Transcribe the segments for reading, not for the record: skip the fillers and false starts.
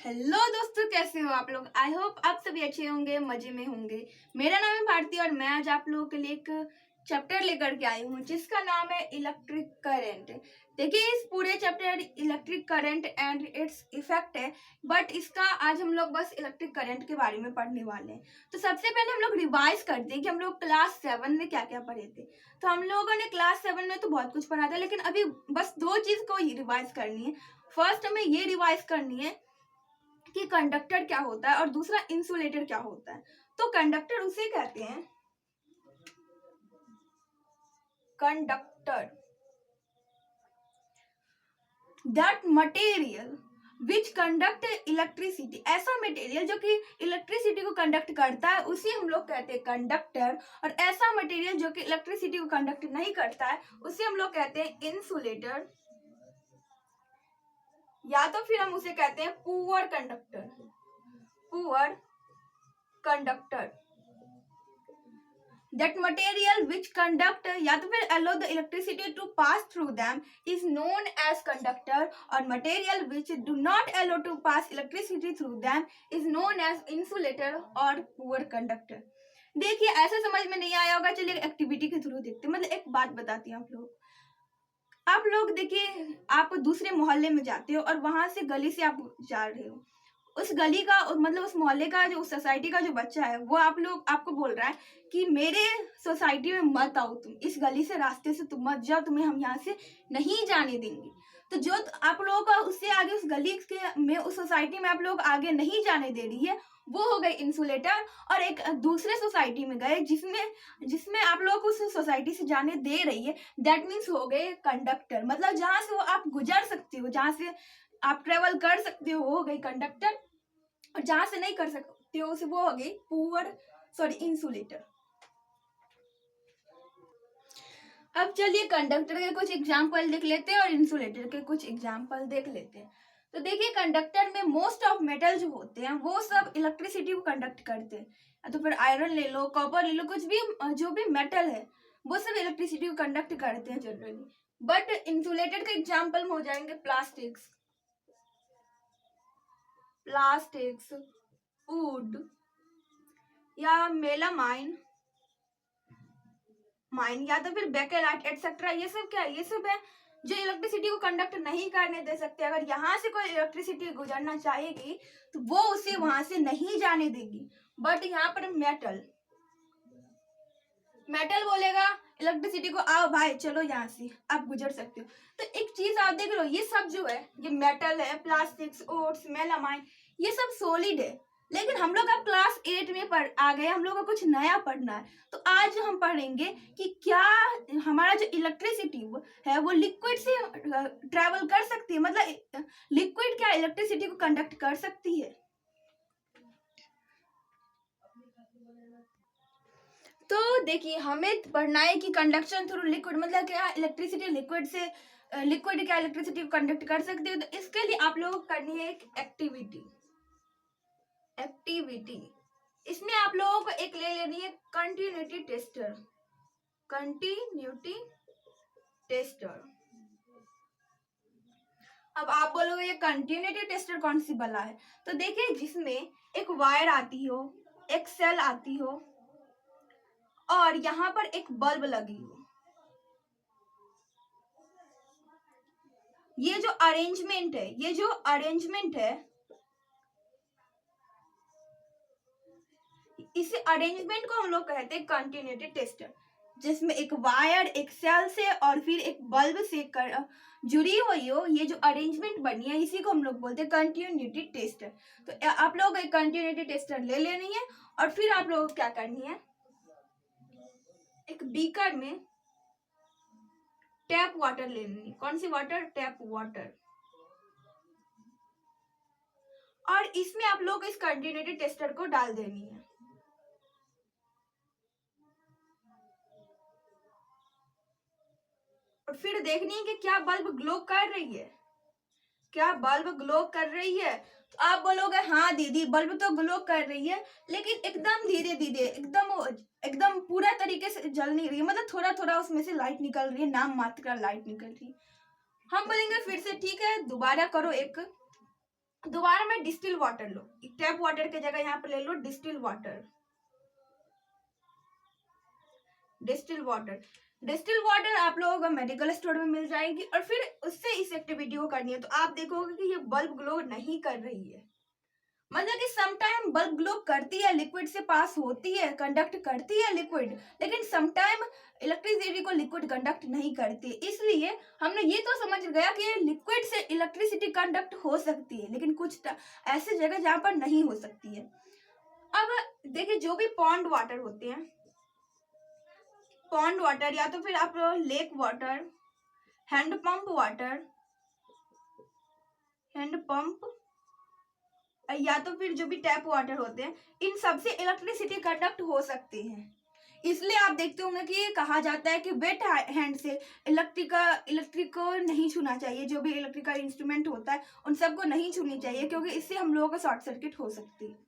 Hello दोस्तों, कैसे हो आप लोग। आई होप आप सभी अच्छे होंगे, मजे में होंगे। मेरा नाम है भारती और मैं आज आप लोगों के लिए एक चैप्टर लेकर के आई हूँ जिसका नाम है इलेक्ट्रिक करंट। देखिए, इस पूरे chapter electric current and its effect है, बट इसका आज हम लोग बस इलेक्ट्रिक करंट के बारे में पढ़ने वाले हैं। तो सबसे पहले हम लोग रिवाइज करते हैं कि हम लोग क्लास 7 में क्या क्या पढ़े थे। तो हम लोगों ने क्लास 7 में तो बहुत कुछ पढ़ा था, लेकिन अभी बस दो चीज को रिवाइज करनी है। फर्स्ट हमें ये रिवाइज करनी है कि कंडक्टर क्या होता है और दूसरा इंसुलेटर क्या होता है। तो कंडक्टर उसे कहते हैं, conductor that material which conduct electricity. ऐसा मटेरियल जो कि इलेक्ट्रिसिटी को कंडक्ट करता है उसे हम लोग कहते हैं कंडक्टर, और ऐसा मटेरियल जो कि इलेक्ट्रिसिटी को कंडक्ट नहीं करता है उसे हम लोग कहते हैं इंसुलेटर, या तो फिर हम उसे कहते हैं poor conductor. Poor conductor that material which conduct या तो फिर allow the electricity to pass through them is known as conductor, और material which do not allow to pass electricity through them is known as insulator और poor conductor। देखिए, ऐसा समझ में नहीं आया होगा, चलिए एक्टिविटी के थ्रू देखते हैं। मतलब एक बात बताती हूँ आप लोग देखिए, आप दूसरे मोहल्ले में जाते हो और वहां से गली से आप जा रहे हो। उस गली का मतलब उस मोहल्ले का जो, उस सोसाइटी का जो बच्चा है वो आपको बोल रहा है कि मेरे सोसाइटी में मत आओ, तुम इस गली से, रास्ते से तुम मत जाओ, तुम्हें हम यहाँ से नहीं जाने देंगे। तो जो आप लोगों का उससे आगे उस गली के में, उस सोसाइटी में आप लोग आगे नहीं जाने दे रही है, वो हो गए इंसुलेटर। और एक दूसरे सोसाइटी में गए जिसमें आप लोगों को उस सोसाइटी से जाने दे रही है, दैट मीन्स हो गए कंडक्टर। मतलब जहां से वो आप गुजर सकते हो, जहां से आप ट्रेवल कर सकते हो गई कंडक्टर, और जहां से नहीं कर सकते हो वो हो गई पुअर इंसुलेटर। अब चलिए कंडक्टर के कुछ एग्जाम्पल देख लेते हैं और इंसुलेटर के कुछ एग्जाम्पल देख लेते हैं। तो देखिए, कंडक्टर में मोस्ट ऑफ मेटल जो होते हैं वो सब इलेक्ट्रिसिटी को कंडक्ट करते हैं। तो फिर आयरन ले लो, कॉपर ले लो, कुछ भी जो भी मेटल है वो सब इलेक्ट्रिसिटी को कंडक्ट करते हैं जनरली। बट इंसुलेटर के एग्जाम्पल में हो जाएंगे प्लास्टिक्स, वुड या मेलामाइन या तो फिर बेकेलाइट एटसेट्रा। ये सब क्या है? ये सब है जो इलेक्ट्रिसिटी को कंडक्ट नहीं करने दे सकते। अगर यहाँ से कोई इलेक्ट्रिसिटी गुजरना चाहेगी तो वो उसे वहां से नहीं जाने देगी। बट यहाँ पर मेटल बोलेगा इलेक्ट्रिसिटी को, आओ भाई चलो यहाँ से आप गुजर सकते हो। तो एक चीज आप देख लो, ये सब जो है, ये मेटल है, प्लास्टिक्स, ओट्स, मेलामाइन, ये सब सॉलिड है। लेकिन हम लोग अब क्लास 8 में आ गए, हम लोग को कुछ नया पढ़ना है। तो आज हम पढ़ेंगे कि क्या हमारा जो इलेक्ट्रिसिटी है वो लिक्विड से ट्रेवल कर सकती है। मतलब लिक्विड क्या इलेक्ट्रिसिटी को कंडक्ट कर सकती है। तो देखिए, हमें पढ़ना है कि कंडक्शन थ्रू लिक्विड मतलब क्या, इलेक्ट्रिसिटी लिक्विड क्या इलेक्ट्रिसिटी को कंडक्ट कर सकती है। तो इसके लिए आप लोगों को करनी है एक एक्टिविटी। इसमें आप लोगों को एक ले लेनी है कंटिन्यूटी टेस्टर। अब आप बोलोगे ये कंटिन्यूटी टेस्टर कौन सी बला है। तो देखिए, जिसमें एक वायर आती हो, एक सेल आती हो, और यहाँ पर एक बल्ब लगी हो। ये जो अरेंजमेंट है, इस अरेंजमेंट को हम लोग कहते हैं कंटिन्यूटी टेस्टर, जिसमें एक वायर, एक सेल से और फिर एक बल्ब से जुड़ी हुई हो। ये जो अरेंजमेंट बनी है इसी को हम लोग बोलते हैं कंटिन्यूटी टेस्टर। तो आप लोग एक कंटिन्यूटी टेस्टर ले लेनी है, और फिर आप लोग क्या करनी है, एक बीकर में टैप वाटर ले लेनी। कौन सी वाटर? Tap water. और इसमें आप लोग इस कंटिन्यूटी टेस्टर को डाल देनी है। और फिर देखनी है कि क्या बल्ब ग्लो कर रही है। तो आप बोलोगे हाँ दीदी बल्ब तो ग्लो कर रही है, लेकिन एकदम धीरे धीरे, एकदम पूरा तरीके से जल नहीं रही है। मतलब थोड़ा थोड़ा उसमें से लाइट निकल रही है, नाम मात्र का लाइट निकल रही है। हम बोलेंगे फिर से, ठीक है दोबारा करो एक दोबारा में डिस्टिल वाटर लो, टैप वाटर की जगह यहाँ पे ले लो distil water. Distil water, distil water आप लोगों को मेडिकल स्टोर में मिल जाएगी। और फिर उससे इस एक्टिविटी को करनी है तो आप देखोगे कि ये बल्ब ग्लो नहीं कर रही है। मतलब कि समटाइम बल्ब ग्लो करती है, लिक्विड से पास होती है, कंडक्ट करती है लिक्विड, लेकिन समटाइम इलेक्ट्रिसिटी को लिक्विड कंडक्ट नहीं करती। इसलिए हमने ये तो समझ गया कि लिक्विड से इलेक्ट्रिसिटी कंडक्ट हो सकती है, लेकिन कुछ ऐसी जगह जहां पर नहीं हो सकती है। अब देखिए जो भी पॉन्ड वाटर होते हैं, पॉन्ड वाटर या तो फिर आप lake water, hand pump water, hand pump या तो फिर जो भी टैप वाटर होते हैं, इन सब से इलेक्ट्रिसिटी कंडक्ट हो सकती है। इसलिए आप देखते होंगे कि कहा जाता है कि वेट हैंड से इलेक्ट्रिक को नहीं छूना चाहिए। जो भी इलेक्ट्रिकल इंस्ट्रूमेंट होता है उन सबको नहीं छूनी चाहिए, क्योंकि इससे हम लोगों को शॉर्ट सर्किट हो सकती है।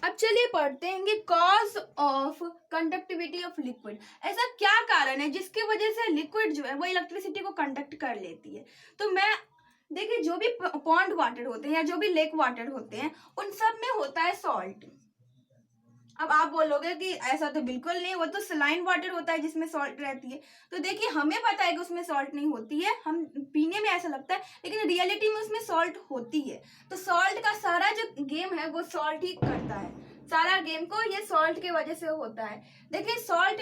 अब चलिए पढ़ते हैं कि cause of conductivity of liquid. ऐसा क्या कारण है जिसकी वजह से लिक्विड जो है वो इलेक्ट्रिसिटी को कंडक्ट कर लेती है। तो मैं देखिए जो भी पॉन्ड वाटर होते हैं या जो भी लेक वाटर होते हैं उन सब में होता है सॉल्ट। अब आप बोलोगे कि ऐसा तो बिल्कुल नहीं, वो तो सलाइन वाटर होता है जिसमें सॉल्ट रहती है। तो देखिए हमें पता है कि उसमें सॉल्ट नहीं होती है, हम पीने में ऐसा लगता है, लेकिन रियलिटी में उसमें सॉल्ट होती है। तो सॉल्ट का सारा जो गेम है वो सॉल्ट ही करता है, सारा गेम को ये सॉल्ट के वजह से होता है। देखिए सॉल्ट,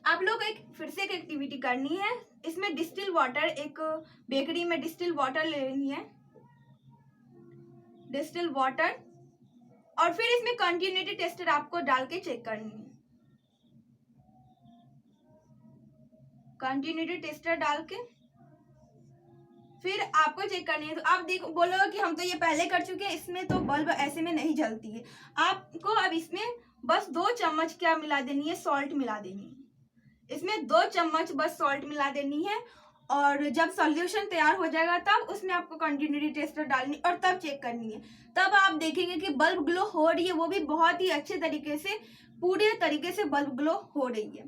आप लोग एक फिर से एक एक्टिविटी करनी है। इसमें डिस्टिल वाटर, एक बेकरी में डिस्टिल वाटर लेनी है, डिस्टिल वाटर, और फिर इसमें कंटिन्यूटी टेस्टर आपको डाल के चेक करनी है। कंटिन्यूटी टेस्टर डाल के फिर आपको चेक करनी है। तो आप देखो बोलोगे कि हम तो ये पहले कर चुके हैं, इसमें तो बल्ब ऐसे में नहीं जलती है। आपको अब इसमें बस 2 चम्मच क्या मिला देनी है, सॉल्ट मिला देनी है। इसमें 2 चम्मच बस सॉल्ट मिला देनी है, और जब सॉल्यूशन तैयार हो जाएगा तब उसमें आपको कंटिन्यूटी टेस्टर डालनी और तब चेक करनी है। तब आप देखेंगे कि बल्ब ग्लो हो रही है, वो भी बहुत ही अच्छे तरीके से, पूरे तरीके से बल्ब ग्लो हो रही है।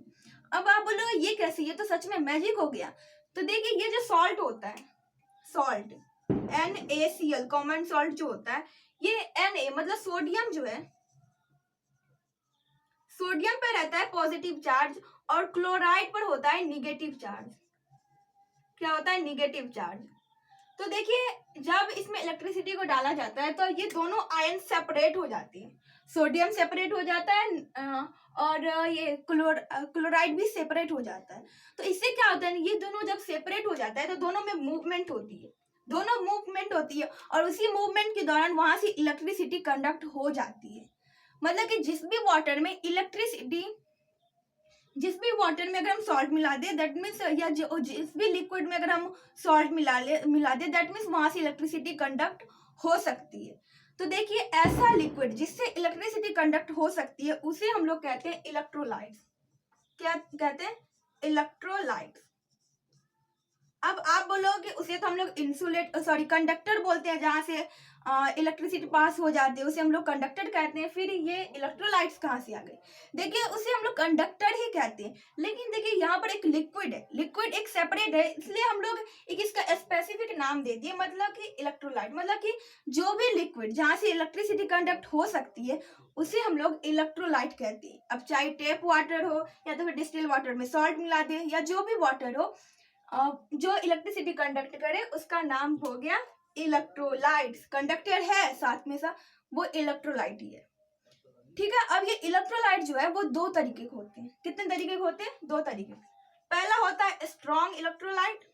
अब आप बोलोगे ये कैसे, ये तो सच में मैजिक हो गया। तो देखिए ये जो सॉल्ट होता है, सॉल्ट NaCl कॉमन सॉल्ट जो होता है, ये Na मतलब सोडियम जो है, सोडियम पे रहता है पॉजिटिव चार्ज और क्लोराइड पर होता है निगेटिव चार्ज। क्या होता है, निगेटिव चार्ज। तो देखिए जब इसमें इलेक्ट्रिसिटी को डाला जाता है तो ये दोनों आयन सेपरेट हो जाती है, सोडियम सेपरेट हो जाता है और ये क्लोराइड भी सेपरेट हो जाता है। तो इससे क्या होता है, ये दोनों जब सेपरेट हो जाता है तो दोनों में मूवमेंट होती है, दोनों मूवमेंट होती है, और उसी मूवमेंट के दौरान वहां से इलेक्ट्रिसिटी कंडक्ट हो जाती है। मतलब कि जिस भी वाटर में अगर हम सॉल्ट मिला दे दैट मीन्स, या जिस भी लिक्विड में अगर हम सॉल्ट मिला दे दैट मीन्स वहां से इलेक्ट्रिसिटी कंडक्ट हो सकती है। तो देखिए ऐसा लिक्विड जिससे इलेक्ट्रिसिटी कंडक्ट हो सकती है उसे हम लोग कहते हैं इलेक्ट्रोलाइट्स। क्या कहते हैं, इलेक्ट्रोलाइट्स। अब आप बोलोगे उसे तो हम लोग कंडक्टर बोलते हैं, जहां से इलेक्ट्रिसिटी पास हो जाती है उसे हम लोग कंडक्टर कहते हैं। फिर ये इलेक्ट्रोलाइट्स कहाँ से आ गए, देखिए उसे हम लोग कंडक्टर ही कहते हैं। लेकिन देखिए यहाँ पर एक लिक्विड है, लिक्विड एक सेपरेट है, इसलिए हम लोग एक इसका स्पेसिफिक नाम दे दिए, मतलब कि इलेक्ट्रोलाइट। मतलब कि जो भी लिक्विड जहाँ से इलेक्ट्रिसिटी कंडक्ट हो सकती है उसे हम लोग इलेक्ट्रोलाइट कहते हैं। अब चाहे टेप वाटर हो या तो फिर डिस्टिल वाटर में सॉल्ट मिला दे, या जो भी वाटर हो जो इलेक्ट्रिसिटी कंडक्ट करे उसका नाम हो गया इलेक्ट्रोलाइट्स। कंडक्टर है साथ में वो इलेक्ट्रोलाइट ही है। ठीक है, अब ये इलेक्ट्रोलाइट जो है वो 2 तरीके के होते हैं। कितने तरीके के होते हैं, 2 तरीके। पहला होता है स्ट्रॉन्ग इलेक्ट्रोलाइट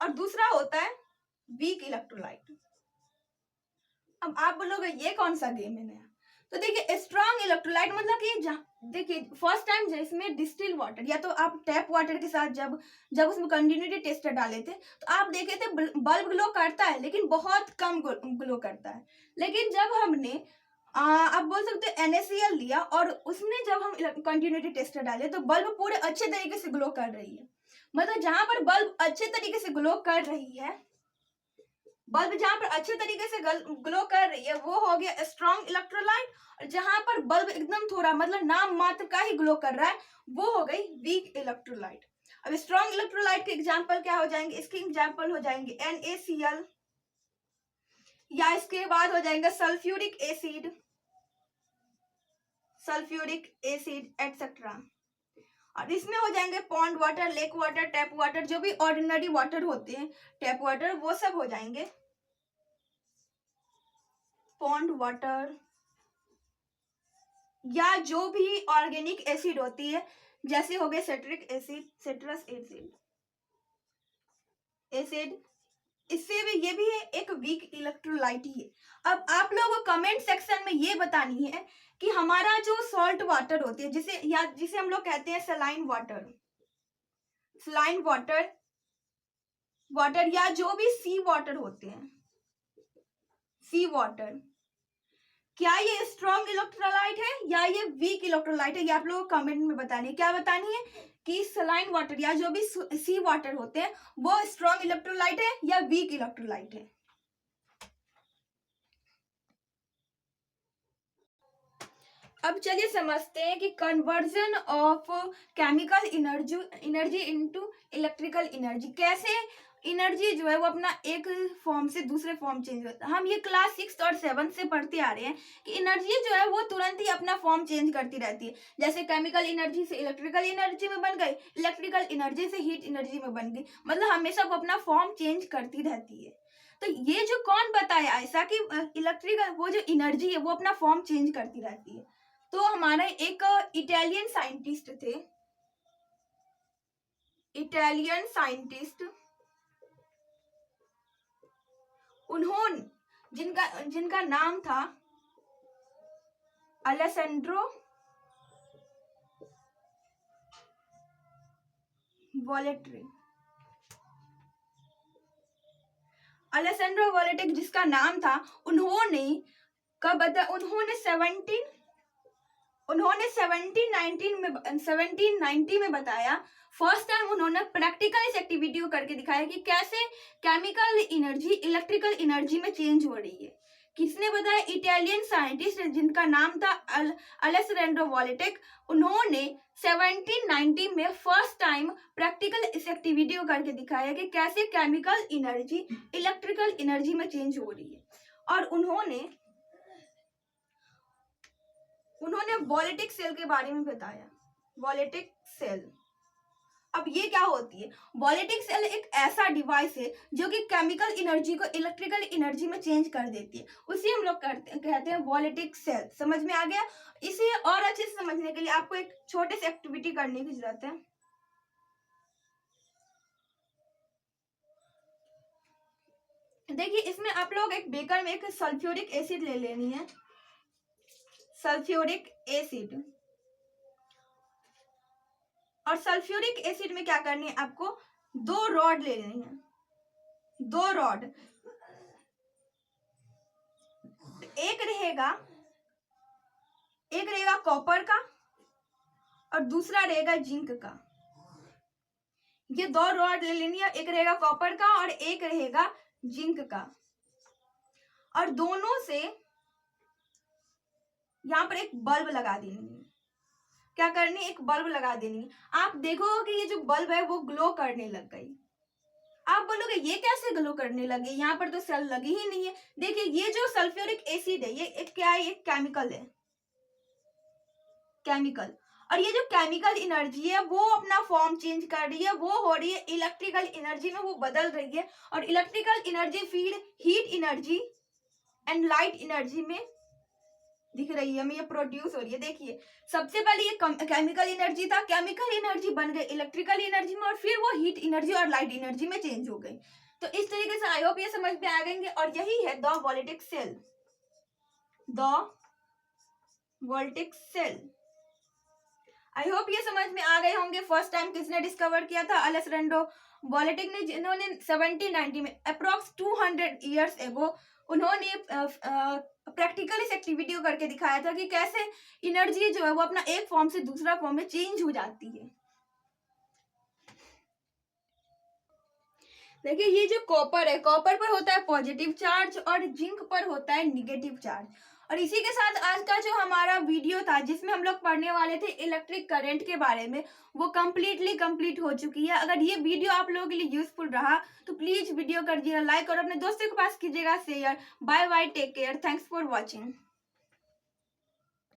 और दूसरा होता है वीक इलेक्ट्रोलाइट। अब आप बोलोगे ये कौन सा गेम है नया। तो देखिए स्ट्रॉन्ग इलेक्ट्रोलाइट मतलब कि देखिए फर्स्ट टाइम इसमें डिस्टिल वाटर या तो आप टैप वाटर के साथ जब उसमें कंटिन्यूटी टेस्टर डाले थे तो आप देखे थे बल्ब ग्लो करता है, लेकिन बहुत कम ग्लो करता है। लेकिन जब हमने आप बोल सकते हो NaCl लिया और उसमें जब हम कंटिन्यूटी टेस्टर डाले तो बल्ब पूरे अच्छे तरीके से ग्लो कर रही है। मतलब जहां पर बल्ब अच्छे तरीके से ग्लो कर रही है, बल्ब जहां पर अच्छे तरीके से ग्लो कर रही है वो हो गया स्ट्रॉन्ग इलेक्ट्रोलाइट, और जहां पर बल्ब एकदम थोड़ा मतलब नाम मात्र का ही ग्लो कर रहा है वो हो गई वीक इलेक्ट्रोलाइट। अब स्ट्रॉन्ग इलेक्ट्रोलाइट के एग्जाम्पल क्या हो जाएंगे, इसके एग्जाम्पल हो जाएंगे NaCl, या इसके बाद हो जाएंगे सल्फ्यूरिक एसिड एटसेट्रा। और इसमें हो जाएंगे pond water, lake water, tap water, जो भी ऑर्डिनरी वाटर होते हैं, टैप वाटर, वो सब हो जाएंगे पॉन्ड वाटर, या जो भी ऑर्गेनिक एसिड होती है, जैसे हो गए सिट्रिक एसिड, सिट्रस एसिड, इससे भी ये भी एक वीक इलेक्ट्रोलाइट ही है। अब आप लोगों को कमेंट सेक्शन में ये बतानी है कि हमारा जो सॉल्ट वाटर होती है, जिसे हम लोग कहते हैं सलाइन वाटर या जो भी सी वाटर होते हैं, सी वाटर, क्या ये स्ट्रॉन्ग इलेक्ट्रोलाइट है या ये वीक इलेक्ट्रोलाइट है, ये आप लोगों को कमेंट में बतानी है। क्या बतानी है कि सलाइन वाटर या जो भी सी वाटर होते हैं वो स्ट्रॉन्ग इलेक्ट्रोलाइट है या वीक इलेक्ट्रोलाइट है। अब चलिए समझते हैं कि conversion of chemical energy into electrical energy, कैसे एनर्जी जो है वो अपना एक फॉर्म से दूसरे फॉर्म चेंज होता है। हम ये क्लास 6 और 7 से पढ़ते आ रहे हैं कि एनर्जी जो है वो तुरंत ही अपना फॉर्म चेंज करती रहती है। जैसे केमिकल एनर्जी से इलेक्ट्रिकल एनर्जी में बन गई, इलेक्ट्रिकल एनर्जी से हीट एनर्जी में बन गई, मतलब हमेशा वो अपना फॉर्म चेंज करती रहती है। तो ये जो कौन बताया ऐसा कि इलेक्ट्रिकल वो जो एनर्जी है वो अपना फॉर्म चेंज करती रहती है, तो हमारे एक इटालियन साइंटिस्ट थे, इटालियन साइंटिस्ट, उन्होंने जिनका नाम था अलेसेंड्रो वोलेट्री, जिसका नाम था, उन्होंने 1790 में बताया, फर्स्ट टाइम उन्होंने प्रैक्टिकल इस एक्टिविटी को करके दिखाया कि कैसे केमिकल एनर्जी इलेक्ट्रिकल एनर्जी में चेंज हो रही है। किसने बताया? इटालियन साइंटिस्ट जिनका नाम था अलेसेंड्रो वोलेटिक। उन्होंने 1790 में फर्स्ट टाइम प्रैक्टिकल इस एक्टिविटी को करके दिखाया कि कैसे केमिकल एनर्जी इलेक्ट्रिकल एनर्जी में चेंज हो रही है। और उन्होंने वोलेटिक सेल के बारे में बताया, वोलेटिक सेल। अब ये क्या होती है? वोलेटिक सेल एक ऐसा डिवाइस है जो कि केमिकल एनर्जी को इलेक्ट्रिकल एनर्जी में चेंज कर देती है, उसी हम लोग कहते हैं वोलेटिक सेल। समझ में आ गया? इसे और अच्छे से समझने के लिए आपको एक छोटे से एक्टिविटी करने की जरूरत है। देखिए, इसमें आप लोग एक बेकर में एक सल्फ्यूरिक एसिड ले लेनी है, सल्फ्यूरिक एसिड। और सल्फ्यूरिक एसिड में क्या करनी है आपको? 2 रॉड ले लेनी है, 2 रॉड। एक रहेगा कॉपर का और दूसरा रहेगा जिंक का। ये 2 रॉड ले लेनी है, एक रहेगा कॉपर का और एक रहेगा जिंक का। और दोनों से यहाँ पर एक बल्ब लगा देनी है। क्या करनी? एक बल्ब लगा देनी है। आप देखोगे कि ये जो बल्ब है वो ग्लो करने लग गई। आप बोलोगे ये कैसे ग्लो करने लगे, यहाँ पर तो सेल लगी ही नहीं है। देखिए, ये जो सल्फ्यूरिक एसिड है ये एक क्या है? एक केमिकल है, केमिकल। और ये जो केमिकल एनर्जी है वो अपना फॉर्म चेंज कर रही है, वो हो रही है इलेक्ट्रिकल एनर्जी में, वो बदल रही है। और electrical energy feed heat energy and light energy में दिख रही है, हमें ये प्रोड्यूस हो रही है। देखिए, सबसे पहले ये केमिकल एनर्जी था, केमिकल एनर्जी बन गई इलेक्ट्रिकल एनर्जी में, और फिर वो हीट एनर्जी और लाइट एनर्जी में चेंज हो गई। तो इस तरीके से आई होप ये समझ में आ गएंगे। और यही है the voltaic cell, the voltaic cell. I hope ये समझ में आ गए होंगे। फर्स्ट टाइम किसने डिस्कवर किया था? अलेसेंड्रो वोलेटिक ने, जिन्होंने 1790 में अप्रोक्स 200 ईयर्स एगो उन्होंने प्रैक्टिकल इस एक्टिविटी को करके दिखाया था कि कैसे एनर्जी जो है वो अपना एक फॉर्म से दूसरा फॉर्म में चेंज हो जाती है। देखिए, ये जो कॉपर है, कॉपर पर होता है पॉजिटिव चार्ज और जिंक पर होता है निगेटिव चार्ज। और इसी के साथ आज का जो हमारा वीडियो था जिसमें हम लोग पढ़ने वाले थे इलेक्ट्रिक करंट के बारे में, वो कंप्लीट हो चुकी है। अगर ये वीडियो आप लोगों के लिए यूजफुल रहा तो प्लीज वीडियो कर दीजिएगा लाइक और अपने दोस्तों के पास कीजिएगा share. Bye bye, take care, thanks for watching.